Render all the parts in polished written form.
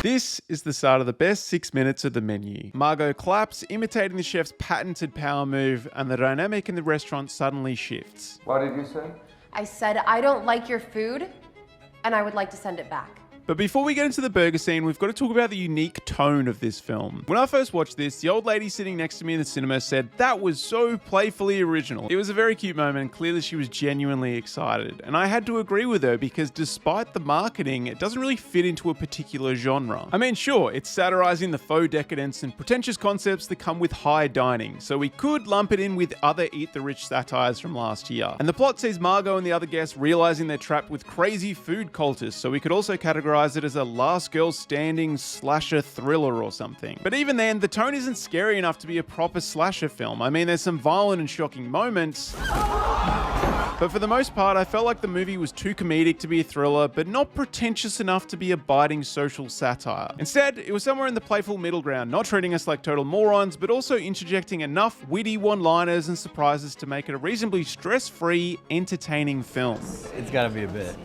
This is the start of the best 6 minutes of the menu. Margot claps, imitating the chef's patented power move, and the dynamic in the restaurant suddenly shifts. What did you say? I said, I don't like your food, and I would like to send it back. But before we get into the burger scene, we've got to talk about the unique tone of this film. When I first watched this, the old lady sitting next to me in the cinema said, "That was so playfully original." It was a very cute moment, and clearly she was genuinely excited. And I had to agree with her because despite the marketing, it doesn't really fit into a particular genre. I mean, sure, it's satirizing the faux decadence and pretentious concepts that come with high dining, so we could lump it in with other Eat the Rich satires from last year. And the plot sees Margot and the other guests realizing they're trapped with crazy food cultists, so we could also categorize it as a Last Girl Standing slasher thriller or something. But even then, the tone isn't scary enough to be a proper slasher film. I mean, there's some violent and shocking moments, but for the most part, I felt like the movie was too comedic to be a thriller, but not pretentious enough to be a biting social satire. Instead, it was somewhere in the playful middle ground, not treating us like total morons, but also interjecting enough witty one-liners and surprises to make it a reasonably stress-free, entertaining film. It's gotta be a bit.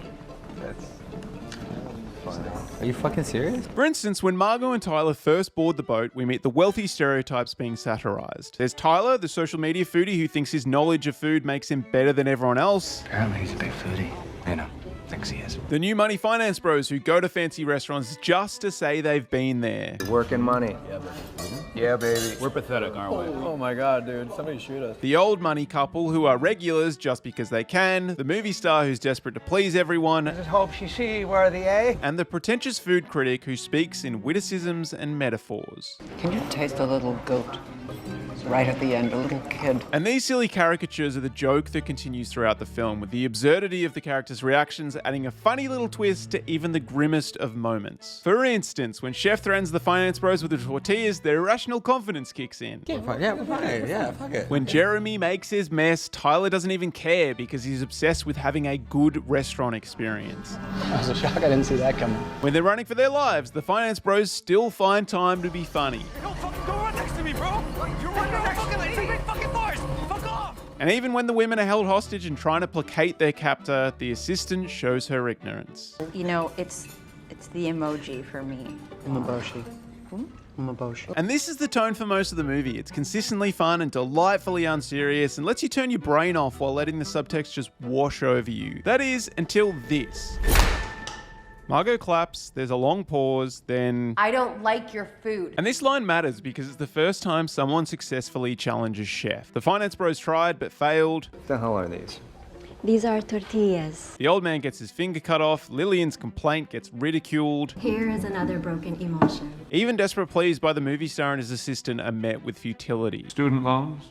Are you fucking serious? For instance, when Margot and Tyler first board the boat, we meet the wealthy stereotypes being satirized. There's Tyler, the social media foodie who thinks his knowledge of food makes him better than everyone else. Apparently he's a big foodie. I know. Thinks he is. The new money finance bros who go to fancy restaurants just to say they've been there. Working money. Yeah, baby. Yeah, baby. We're pathetic, aren't we? Oh my god, dude. Somebody shoot us. The old money couple who are regulars just because they can. The movie star who's desperate to please everyone. I just hope she see where the A. And the pretentious food critic who speaks in witticisms and metaphors. Can you taste a little goat? Right at the end, a little kid. And these silly caricatures are the joke that continues throughout the film, with the absurdity of the characters' reactions adding a funny little twist to even the grimmest of moments. For instance, when Chef threatens the finance bros with the tortillas, their irrational confidence kicks in. Yeah, we're fine. Yeah, fuck it. When Jeremy makes his mess, Tyler doesn't even care because he's obsessed with having a good restaurant experience. I was shocked I didn't see that coming. When they're running for their lives, the finance bros still find time to be funny. Don't fucking go right next to me, bro! You're right next to me! It's a big fucking forest! Fuck off! And even when the women are held hostage and trying to placate their captor, the assistant shows her ignorance. You know, it's the emoji for me. Umaboshi. Umaboshi. And this is the tone for most of the movie. It's consistently fun and delightfully unserious and lets you turn your brain off while letting the subtext just wash over you. That is, until this. Margot claps, there's a long pause, then... I don't like your food. And this line matters because it's the first time someone successfully challenges Chef. The finance bros tried but failed. What the hell are these? These are tortillas. The old man gets his finger cut off, Lillian's complaint gets ridiculed. Here is another broken emotion. Even desperate pleas by the movie star and his assistant are met with futility. Student loans?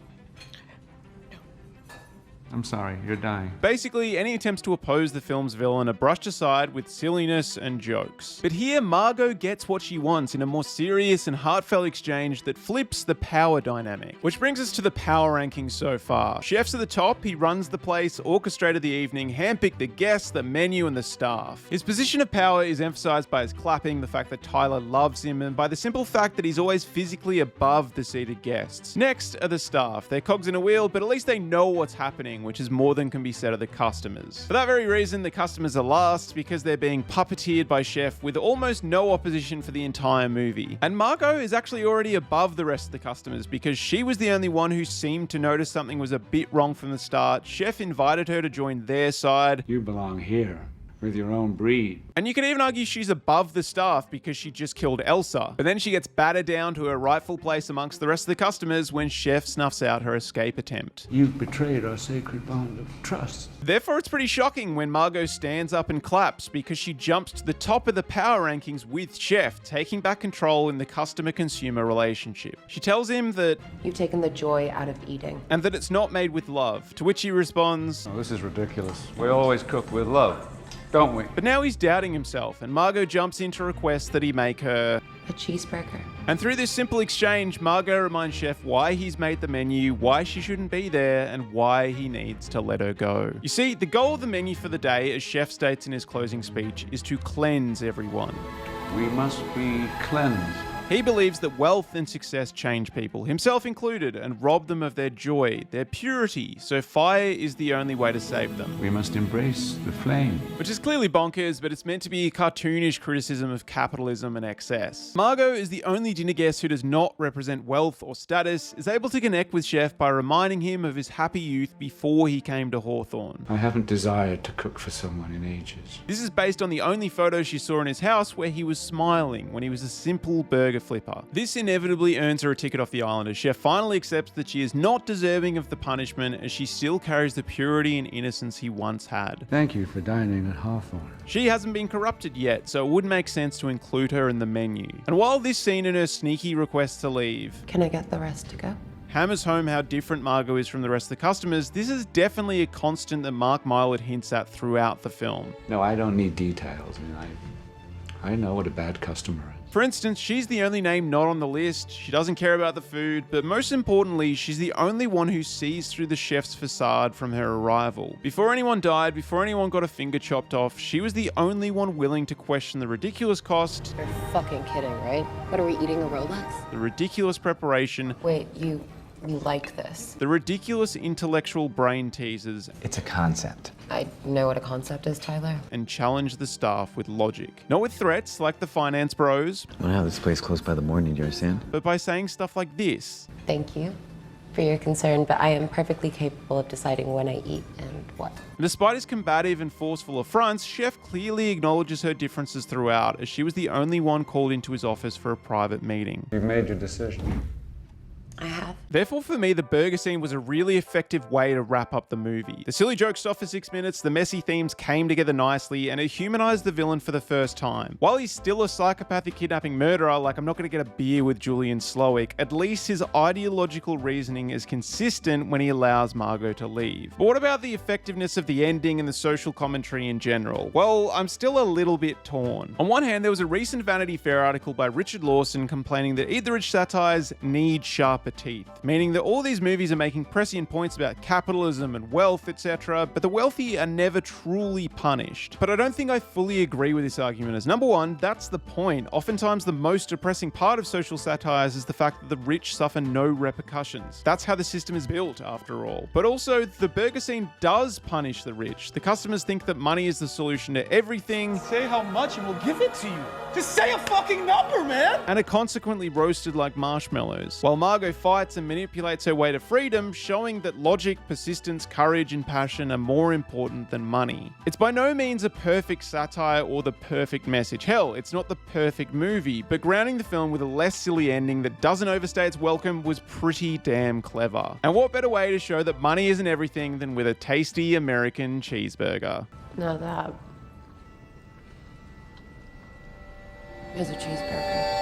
I'm sorry, you're dying. Basically, any attempts to oppose the film's villain are brushed aside with silliness and jokes. But here, Margot gets what she wants in a more serious and heartfelt exchange that flips the power dynamic. Which brings us to the power rankings so far. Chef's at the top, he runs the place, orchestrated the evening, handpicked the guests, the menu, and the staff. His position of power is emphasized by his clapping, the fact that Tyler loves him, and by the simple fact that he's always physically above the seated guests. Next are the staff. They're cogs in a wheel, but at least they know what's happening, which is more than can be said of the customers. For that very reason, the customers are last because they're being puppeteered by Chef with almost no opposition for the entire movie. And Margot is actually already above the rest of the customers because she was the only one who seemed to notice something was a bit wrong from the start. Chef invited her to join their side. You belong here. With your own breed. And you could even argue she's above the staff because she just killed Elsa. But then she gets battered down to her rightful place amongst the rest of the customers when Chef snuffs out her escape attempt. You've betrayed our sacred bond of trust. Therefore, it's pretty shocking when Margot stands up and claps because she jumps to the top of the power rankings with Chef, taking back control in the customer-consumer relationship. She tells him that You've taken the joy out of eating. and that it's not made with love, to which he responds, Oh, this is ridiculous. We always cook with love, don't we? but now he's doubting himself, and Margot jumps in to request that he make her. A cheeseburger. And through this simple exchange, Margot reminds Chef why he's made the menu, why she shouldn't be there, and why he needs to let her go. You see, the goal of the menu for the day, as Chef states in his closing speech, is to cleanse everyone. We must be cleansed He believes that wealth and success change people, himself included, and rob them of their joy, their purity, so fire is the only way to save them. We must embrace the flame. Which is clearly bonkers, but it's meant to be a cartoonish criticism of capitalism and excess. Margot is the only dinner guest who does not represent wealth or status, is able to connect with Chef by reminding him of his happy youth before he came to Hawthorne. I haven't desired to cook for someone in ages. This is based on the only photo she saw in his house where he was smiling when he was a simple burger flipper. This inevitably earns her a ticket off the island as Chef finally accepts that she is not deserving of the punishment as she still carries the purity and innocence he once had. Thank you for dining at Hawthorne. She hasn't been corrupted yet, so it would make sense to include her in the menu. And while this scene and her sneaky request to leave Can I get the rest to go? hammers home how different Margot is from the rest of the customers, this is definitely a constant that Mark Mylod hints at throughout the film. No, I don't need details. I know what a bad customer is. For instance, she's the only name not on the list, she doesn't care about the food, but most importantly, she's the only one who sees through the chef's facade from her arrival. Before anyone died, before anyone got a finger chopped off, she was the only one willing to question the ridiculous cost. You're fucking kidding, right? What, are we eating a Rolex? The ridiculous preparation. Wait, you like this? The ridiculous intellectual brain teasers. It's a concept. I know what a concept is, Tyler. And challenge the staff with logic. Not with threats like the finance bros. I don't have this place close by the morning, do you understand? But by saying stuff like this. Thank you for your concern, but I am perfectly capable of deciding when I eat and what. Despite his combative and forceful affronts, Chef clearly acknowledges her differences throughout, as she was the only one called into his office for a private meeting. You've made your decision. I have. Therefore, for me, the burger scene was a really effective way to wrap up the movie. The silly jokes stopped for 6 minutes, the messy themes came together nicely, and it humanized the villain for the first time. While he's still a psychopathic kidnapping murderer, like I'm not going to get a beer with Julian Slowick, at least his ideological reasoning is consistent when he allows Margot to leave. But what about the effectiveness of the ending and the social commentary in general? Well, I'm still a little bit torn. On one hand, there was a recent Vanity Fair article by Richard Lawson complaining that Eat the Rich satires need sharper teeth, meaning that all these movies are making prescient points about capitalism and wealth, etc., but the wealthy are never truly punished. But I don't think I fully agree with this argument, as number one, that's the point. Oftentimes the most depressing part of social satires is the fact that the rich suffer no repercussions. That's how the system is built, after all. But also, the burger scene does punish the rich. The customers think that money is the solution to everything. Say how much and we'll give it to you. Just say a fucking number, man! And are consequently roasted like marshmallows. While Margot fights and manipulates her way to freedom, showing that logic, persistence, courage, and passion are more important than money. It's by no means a perfect satire or the perfect message. Hell, it's not the perfect movie, but grounding the film with a less silly ending that doesn't overstay its welcome was pretty damn clever. And what better way to show that money isn't everything than with a tasty American cheeseburger? Now that is a cheeseburger.